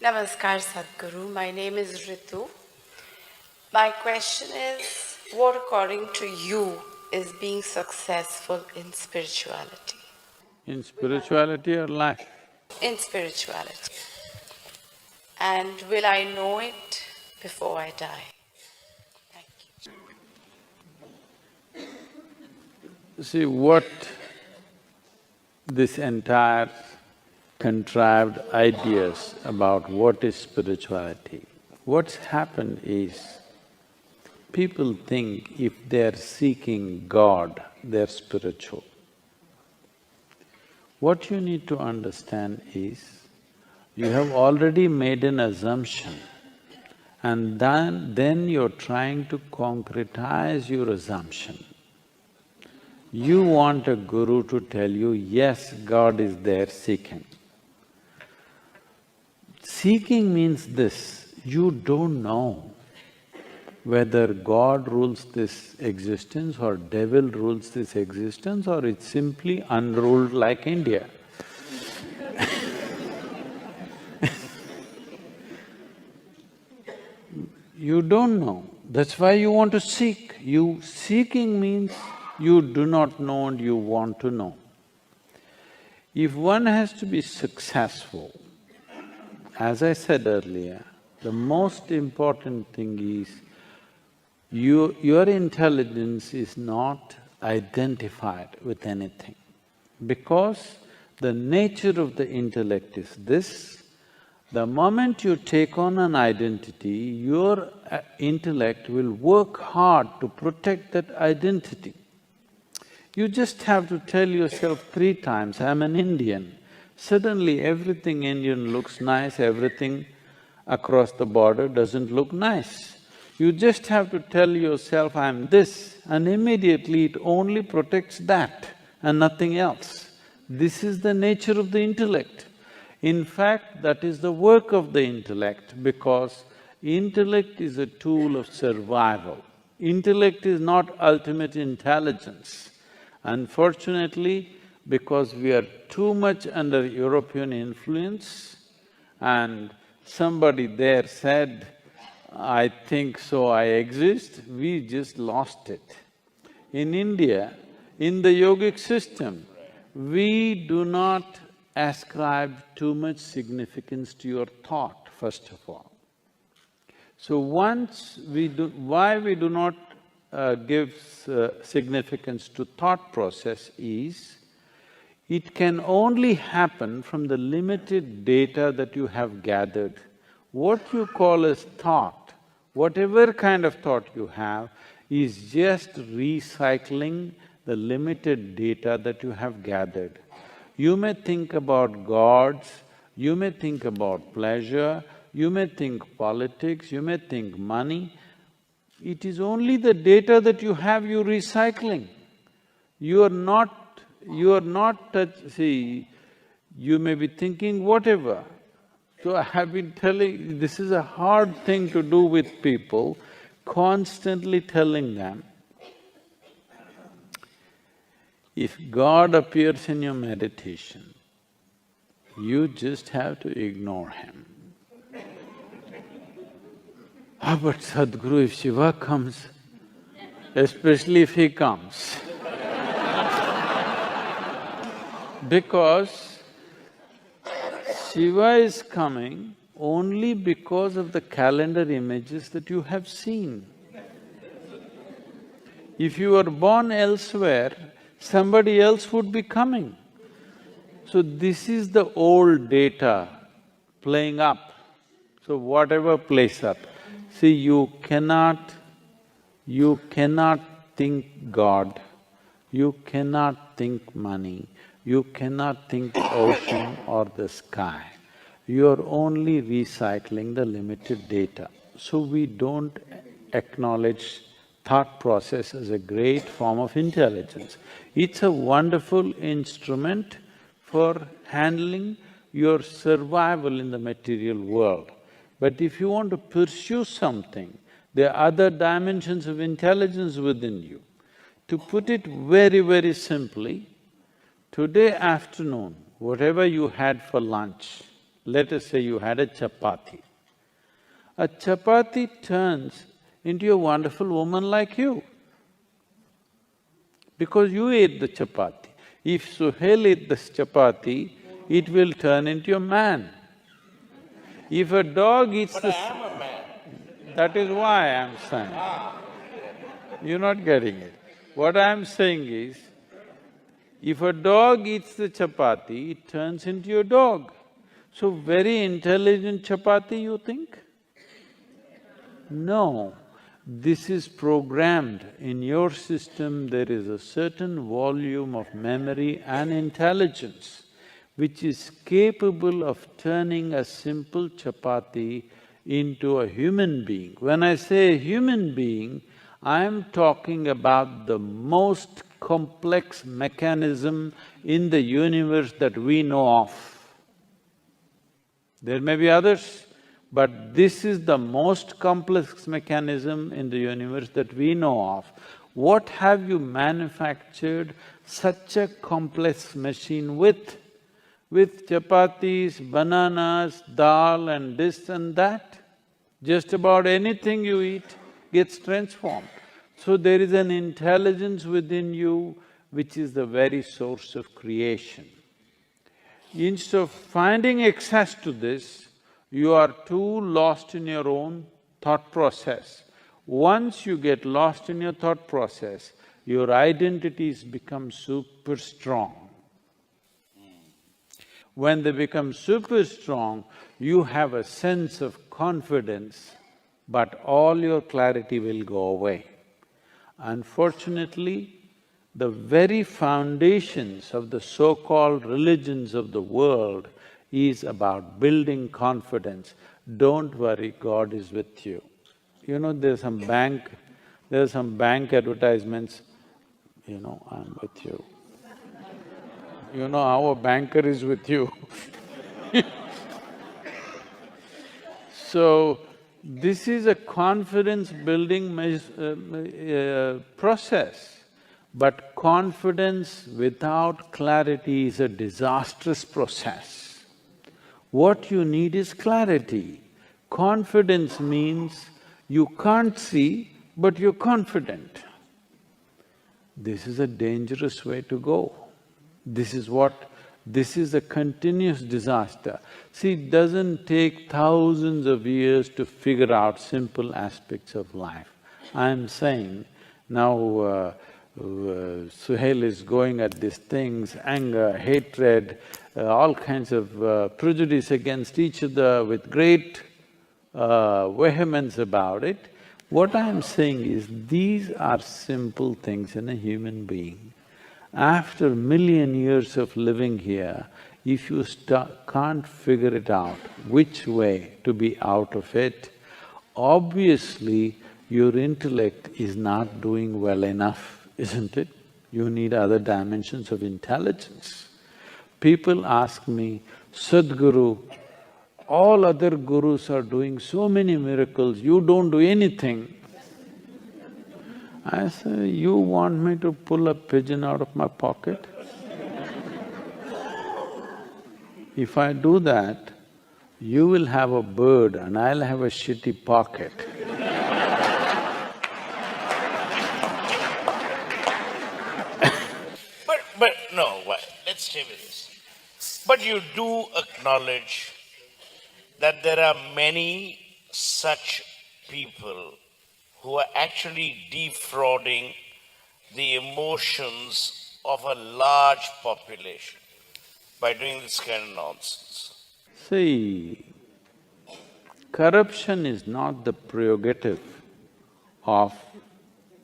Namaskar Sadhguru, my name is Ritu. My question is, what according to you is being successful in spirituality? In spirituality or life? In spirituality. And will I know it before I die? Thank you. See, what this entire contrived ideas about what is spirituality, what's happened is, people think if they're seeking God, they're spiritual. What you need to understand is, you have already made an assumption and then you're trying to concretize your assumption. You want a guru to tell you, yes, God is there seeking. Seeking means this, you don't know whether God rules this existence or devil rules this existence or it's simply unruled like India. You don't know, that's why you want to seek. Seeking means you do not know and you want to know. If one has to be successful, as I said earlier, the most important thing is your intelligence is not identified with anything. Because the nature of the intellect is this, the moment you take on an identity, your intellect will work hard to protect that identity. You just have to tell yourself 3 times, I'm an Indian. Suddenly everything Indian looks nice, everything across the border doesn't look nice. You just have to tell yourself, I'm this, and immediately it only protects that and nothing else. This is the nature of the intellect. In fact, that is the work of the intellect because intellect is a tool of survival. Intellect is not ultimate intelligence. Unfortunately, because we are too much under European influence and somebody there said, I think so, I exist, we just lost it. In India, in the yogic system, we do not ascribe too much significance to your thought, first of all. So why we do not give significance to thought process is, it can only happen from the limited data that you have gathered. What you call as thought, whatever kind of thought you have, is just recycling the limited data that you have gathered. You may think about gods, you may think about pleasure, you may think politics, you may think money. It is only the data that you have you're recycling. You are not see, you may be thinking whatever. So I have been telling, this is a hard thing to do with people, constantly telling them, if God appears in your meditation, you just have to ignore him. But Sadhguru, if Shiva comes, especially if he comes, because Shiva is coming only because of the calendar images that you have seen. If you were born elsewhere, somebody else would be coming. So this is the old data playing up. So whatever plays up, see, you cannot think God, you cannot think money, you cannot think the ocean or the sky. You are only recycling the limited data. So we don't acknowledge thought process as a great form of intelligence. It's a wonderful instrument for handling your survival in the material world. But if you want to pursue something, there are other dimensions of intelligence within you. To put it very, very simply, today afternoon, whatever you had for lunch, Let us say you had a chapati. A chapati turns into a wonderful woman like you, because you ate the chapati. If Suhail ate this chapati, it will turn into a man. If a dog eats But the… I am a man. That is why I'm saying. You're not getting it. What I'm saying is, if a dog eats the chapati, it turns into a dog. So very intelligent chapati, you think? No, this is programmed. In your system, there is a certain volume of memory and intelligence which is capable of turning a simple chapati into a human being. When I say a human being, I am talking about the most complex mechanism in the universe that we know of. There may be others, but this is the most complex mechanism in the universe that we know of. What have you manufactured such a complex machine with? With chapatis, bananas, dal and this and that? Just about anything you eat gets transformed. So there is an intelligence within you which is the very source of creation. Instead of finding access to this, you are too lost in your own thought process. Once you get lost in your thought process, your identities become super strong. When they become super strong, you have a sense of confidence, but all your clarity will go away. Unfortunately, the very foundations of the so-called religions of the world is about building confidence. Don't worry, God is with you. You know, there's some bank advertisements, I'm with you. You know how a banker is with you. So, this is a confidence-building process. But confidence without clarity is a disastrous process. What you need is clarity. Confidence means you can't see, but you're confident. This is a dangerous way to go. This is a continuous disaster. See, it doesn't take thousands of years to figure out simple aspects of life. I'm saying now, Suhail is going at these things, anger, hatred, all kinds of prejudice against each other with great vehemence about it. What I'm saying is, these are simple things in a human being. After 1,000,000 years of living here, if you can't figure it out, which way to be out of it, obviously your intellect is not doing well enough, isn't it? You need other dimensions of intelligence. People ask me, Sadhguru, all other gurus are doing so many miracles, you don't do anything. I say, you want me to pull a pigeon out of my pocket? If I do that, you will have a bird and I'll have a shitty pocket. But no, let's stay with this. But you do acknowledge that there are many such people who are actually defrauding the emotions of a large population by doing this kind of nonsense. See, corruption is not the prerogative of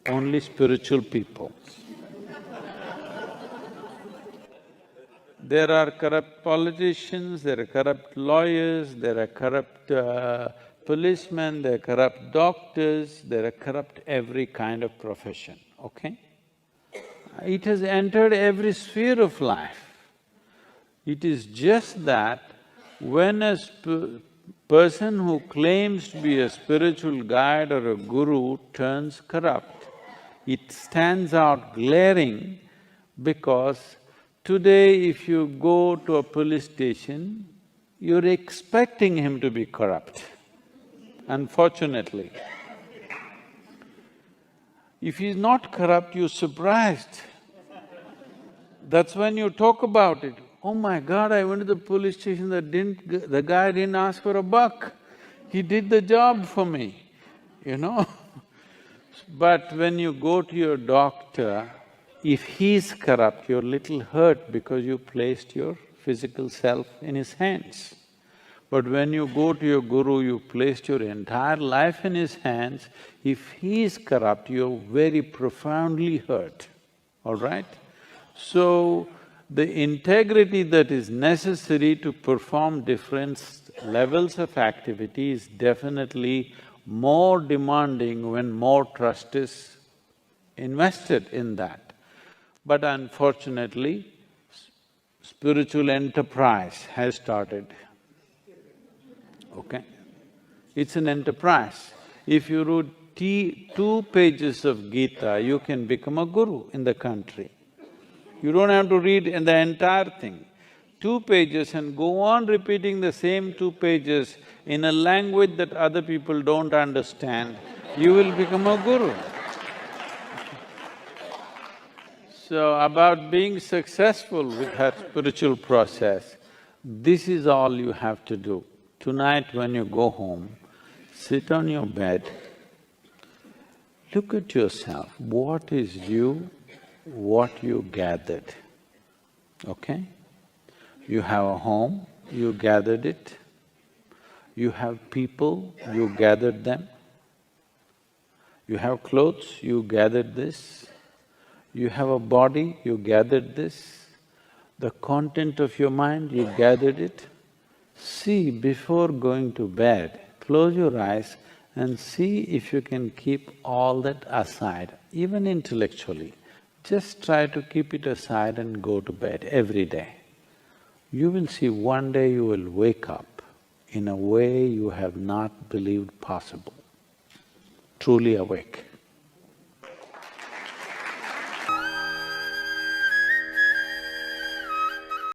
only spiritual people. There are corrupt politicians, there are corrupt lawyers, there are corrupt policemen, there are corrupt doctors, there are corrupt every kind of profession, okay? It has entered every sphere of life. It is just that when a person who claims to be a spiritual guide or a guru turns corrupt, it stands out glaring because today if you go to a police station, you're expecting him to be corrupt, unfortunately. If he's not corrupt, you're surprised. That's when you talk about it. Oh my God, I went to the police station, the guy didn't ask for a buck. He did the job for me, you know. But when you go to your doctor, if he's corrupt, you're little hurt because you placed your physical self in his hands. But when you go to your guru, you placed your entire life in his hands. If he is corrupt, you're very profoundly hurt, all right? So, the integrity that is necessary to perform different levels of activity is definitely more demanding when more trust is invested in that. But unfortunately, spiritual enterprise has started, okay? It's an enterprise. If you read 2 pages of Gita, you can become a guru in the country. You don't have to read in the entire thing. 2 pages and go on repeating the same 2 pages in a language that other people don't understand, you will become a guru. So, about being successful with her spiritual process, this is all you have to do. Tonight when you go home, sit on your bed, look at yourself, what is you, what you gathered, okay? You have a home, you gathered it. You have people, you gathered them. You have clothes, you gathered this. You have a body, you gathered this. The content of your mind, you gathered it. See, before going to bed, close your eyes and see if you can keep all that aside, even intellectually. Just try to keep it aside and go to bed every day. You will see one day you will wake up in a way you have not believed possible, truly awake.